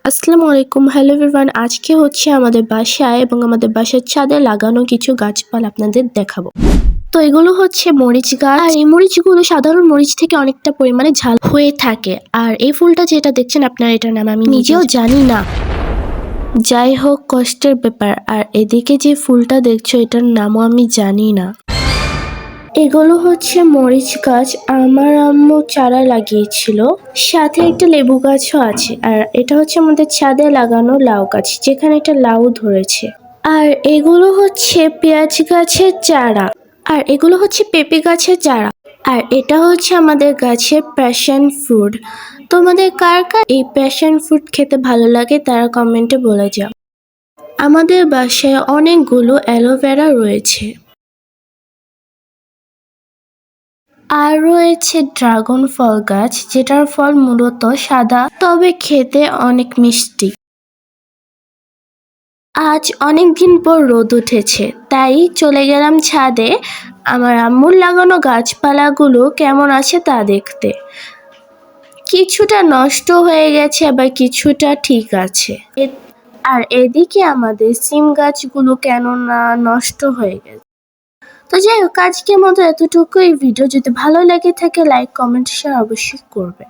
আসসালামু আলাইকুম, hello everyone. আজকে হচ্ছে আমাদের বাসায় এবং আমাদের বাসার ছাদে লাগানো কিছু গাছপালা আপনাদের দেখাবো। তো এগুলো হচ্ছে মরিচ গাছ, আর এই মরিচগুলো সাধারণ মরিচ থেকে অনেকটা পরিমাণে ঝাল হয়ে থাকে। আর এই ফুলটা যেটা দেখছেন আপনারা, এটার নাম আমি নিজেও জানি না। যাই হোক, কষ্টের ব্যাপার। আর এদিকে যে ফুলটা দেখছো, এটার নামও আমি জানি না। এগুলো হচ্ছে মরিচ গাছ, আমার আম্মু চারা লাগিয়েছিল, সাথে একটা লেবু গাছও আছে। আর এটা হচ্ছে আমাদের ছাদে লাগানো লাউ গাছ, যেখানে একটা লাউ ধরেছে। আর এগুলো হচ্ছে পেঁয়াজ গাছের চারা, আর এগুলো হচ্ছে পেঁপে গাছের চারা। আর এটা হচ্ছে আমাদের গাছের প্যাশন ফ্রুট। তোমাদের কার কার এই প্যাশন ফ্রুট খেতে ভালো লাগে তারা কমেন্টে বলে যাও। আমাদের বাসায় অনেকগুলো অ্যালোভেরা রয়েছে। আর রয়েছে ড্রাগন ফল গাছ, যেটার ফল মূলত সাদা, তবে খেতে অনেক মিষ্টি। আজ অনেক দিন পর রোদ উঠেছে, তাই চলে গেলাম ছাদে আমার আম্মুর লাগানো গাছপালাগুলো কেমন আছে তা দেখতে। কিছুটা নষ্ট হয়ে গেছে, আবার কিছুটা ঠিক আছে। আর এদিকে আমাদের সিম গাছগুলো কেন না নষ্ট হয়ে গেছে। তো যাই হোক, আজকের মতো এতটুকুই ভিডিও। যদি ভালো লেগে থাকে লাইক, কমেন্ট, শেয়ার অবশ্যই করবে।